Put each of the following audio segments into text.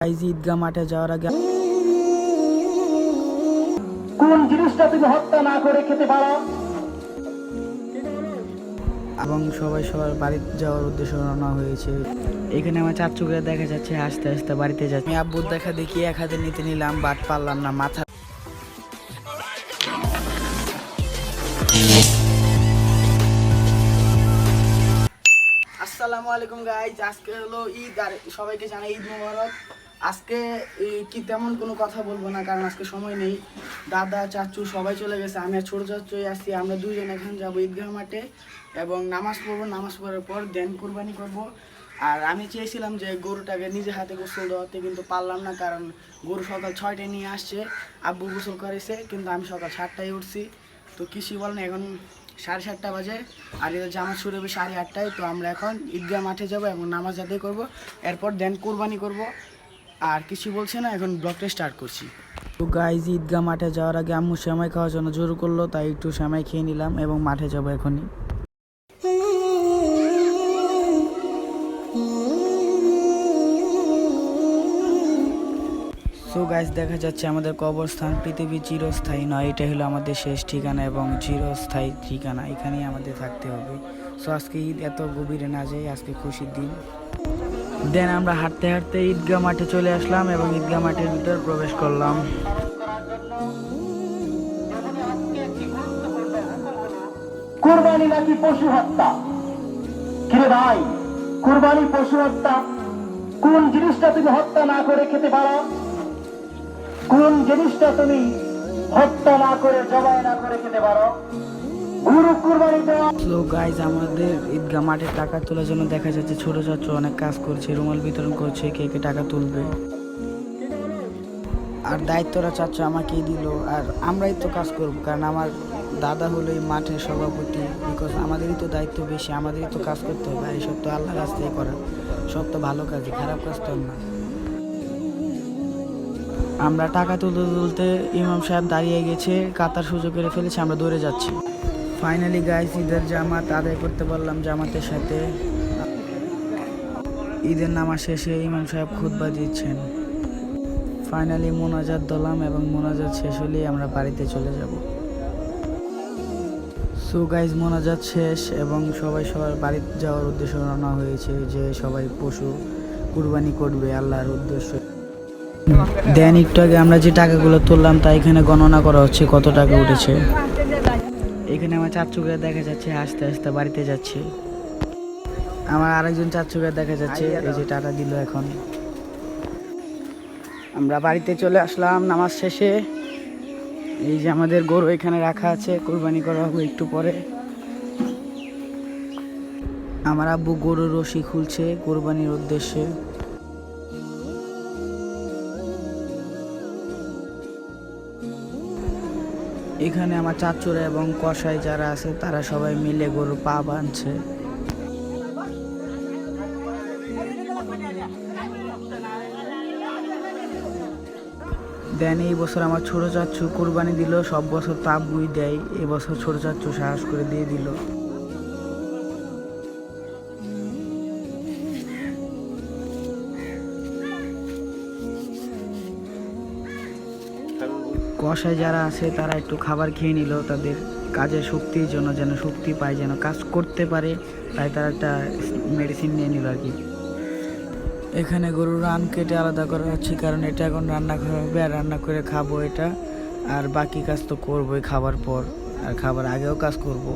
ঈদগাহ মাঠে যাওয়ার আগে কোন জিনিসটা তুমি হত্যা না করে খেতে পারো? এবং সবাই সবার বাড়িতে যাওয়ার উদ্দেশ্যে রওনা হয়েছে। এখানে আমার চাচুকে দেখা যাচ্ছে আস্তে আস্তে বাড়িতে যাচ্ছে। আমি আব্বুর দেখা দেখি এক হাতে নিতে নিলাম, বাট পারলাম না। মাথা আসসালামু আলাইকুম গাইজ, আজকে হলো ঈদ আর সবাইকে জানাই ঈদ মোবারক। আজকে কি তেমন কোনো কথা বলবো না, কারণ আজকে সময় নেই। দাদা চাচু সবাই চলে গেছে, আমি আর ছোটো চাচুই আসছি। আমরা দুইজন এখন যাবো ঈদগাহ মাঠে এবং নামাজ পড়বো। নামাজ পড়ার পর দেন কুরবানি করব। আর আমি চেয়েছিলাম যে গরুটাকে নিজে হাতে গোসল দেওয়াতে, কিন্তু পারলাম না, কারণ গরু সকাল 6টায় নিয়ে আসছে, আব্বু গোসল করেছে, কিন্তু আমি সকাল 7টায় উঠছি। তো কিছুই বল না, এখন 7:30 বাজে আর এদের জামাত শুরু হবে 8:30টায়। তো আমরা এখন ঈদগাহ মাঠে যাব এবং নামাজ আদায় করব, এরপর দেন কুরবানি করব। আর কিছু বলছে না, এখন ব্লগটা স্টার্ট করছি। তো গাইজ, ঈদগাহ মাঠে যাওয়ার আগে আম্মু সেমাই খাওয়ার জন্য জোর করলো, তাই একটু সেমাই খেয়ে নিলাম এবং মাঠে যাব এখনই। সো গাইজ, দেখা যাচ্ছে আমাদের কবরস্থান পৃথিবী চিরস্থায়ী নয়, এটা হলো আমাদের শেষ ঠিকানা এবং চিরস্থায়ী ঠিকানা, এখানেই আমাদের থাকতে হবে। সো আজকে ঈদ এত গভীরে না যাই, আজকে খুশির দিন। দেন আমরা হাঁটতে হাঁটতে ঈদগাহ মাঠে চলে আসলাম এবং ঈদগাহ মাঠের ভিতর প্রবেশ করলাম। কুরবানি নাকি পশু হত্যা? কিরে ভাই, কুরবানি পশু হত্যা? কোন জিনিসটা তুমি হত্যা না করে খেতে পারো? কোন জিনিসটা তুমি হত্যা না করে জবাই না করে খেতে পারো? গরু কুরবানি দেওয়া। সো গাইজ, আমাদের ঈদগাহ মাঠের টাকা তোলার জন্য দেখা যাচ্ছে ছোট চাচু অনেক কাজ করছে, রুমাল বিতরণ করছে, কে কে টাকা তুলবে। আর দায়িত্বটা চাচু আমাকেই দিল, আর আমরাই তো কাজ করব, কারণ আমার দাদা হলো এই মাঠের সভাপতি। বিকজ আমাদেরই তো দায়িত্ব বেশি, আমাদেরই তো কাজ করতে হবে। আর এইসব তো আল্লাহর কাছ থেকে করার, সব তো ভালো কাজই, খারাপ কাজ তো না। আমরা টাকা তুলতে তুলতে ইমাম সাহেব দাঁড়িয়ে গেছে, কাতার সুযোগ করে ফেলেছে, আমরা দৌড়ে যাচ্ছি। ফাইনালি গাইস, ঈদের জামাত আদায় করতে পারলাম জামাতের সাথে। ঈদের নামাজ শেষে ইমাম সাহেব খুতবা দিচ্ছেন। ফাইনালি মোনাজাত দিলাম এবং মোনাজাত শেষ হলেই আমরা বাড়িতে চলে যাব। সো গাইজ, মোনাজাত শেষ এবং সবাই সবার বাড়িতে যাওয়ার উদ্দেশ্যে রওনা হয়েছে, যে সবাই পশু কুরবানি করবে আল্লাহর উদ্দেশ্যে। দেন একটু আগে আমরা যে টাকাগুলো তুললাম তা এখানে গণনা করা হচ্ছে কত টাকা উঠেছে। এখানে আমার চাচুকে দেখা যাচ্ছে আস্তে আস্তে বাড়িতে যাচ্ছে। আমার আরেকজন চাচুকে দেখা যাচ্ছে, এই যে টাটা দিল। এখন আমরা বাড়িতে চলে আসলাম নামাজ শেষে। এই যে আমাদের গরু এখানে রাখা আছে, কুরবানি করা হবে একটু পরে। আমার আব্বু গরুর রশি খুলছে কুরবানির উদ্দেশ্যে। এখানে আমার চাচুরা এবং কসাই যারা আছে তারা সবাই মিলে গরুর পা বাঁধছে। দেন এই বছর আমার ছোট চাচু কুরবানি দিল, সব বছর তো আব্বুই দেয়, এবছর ছোট চাচু সাহস করে দিয়ে দিল। কসাই যারা আছে তারা একটু খাবার খেয়ে নিল, তাদের কাজের শক্তির জন্য, যেন শক্তি পায়, যেন কাজ করতে পারে, তাই তারা একটা মেডিসিন নিয়ে নিল আর কি। এখানে গরুর রান কেটে আলাদা করা হচ্ছে, কারণ এটা এখন রান্না করা হবে আর রান্না করে খাবো এটা। আর বাকি কাজ তো করবোই খাবার পর, আর খাবার আগেও কাজ করব।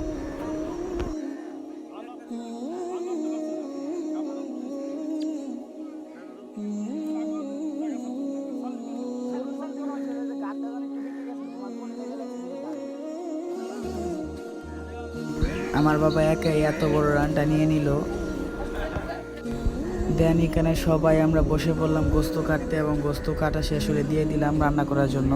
আমার বাবা একাই এত বড় রানটা নিয়ে নিল। দেন এখানে সবাই আমরা বসে পড়লাম গোস্ত কাটতে এবং গোস্ত কাটা শেষ হলে দিয়ে দিলাম রান্না করার জন্য।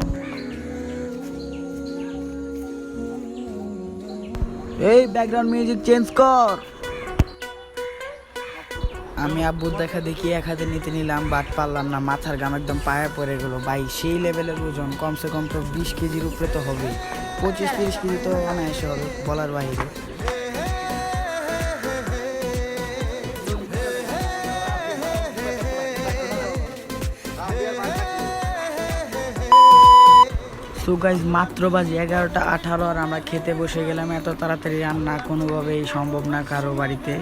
এই ব্যাকগ্রাউন্ড মিউজিক চেঞ্জ কর। আমি আব্বুর দেখা দেখি এক হাতে নিতে নিলাম, বাট পারলাম না, মাথার গাম একদম পায়ে পড়ে গেল। ভাই সেই লেভেলের ওজন, কমসে কম তো 20 কেজির উপরে তো হবে, 25-30 কেজি তো অনায়াসে হবে, বলার বাইরে। সো গাইজ মাত্র বাজে 11:18 আর আমরা খেতে বসে গেলাম। এত তাড়াতাড়ি রান্না কোনোভাবেই সম্ভব না কারো বাড়িতে,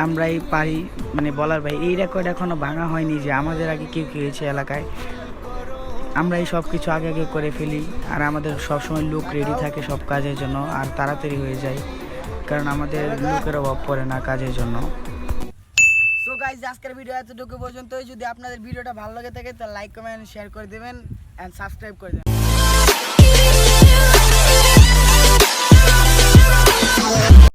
আমরাই পারি মানে বলার ভাই। এই রেকর্ড এখনও ভাঙা হয়নি যে আমাদের আগে কেউ খেয়েছে এলাকায়। আমরাই সব কিছু আগে আগে করে ফেলি, আর আমাদের সবসময় লোক রেডি থাকে সব কাজের জন্য, আর তাড়াতাড়ি হয়ে যায় কারণ আমাদের লোকের অভাব পড়ে না কাজের জন্য। সো গাইজ আজকের ভিডিও এতটুকু পর্যন্তই। যদি আপনাদের ভিডিওটা ভালো লাগে থাকে তাহলে লাইক কমেন্ট শেয়ার করে দেবেন অ্যান্ড সাবস্ক্রাইব করে দেবেন।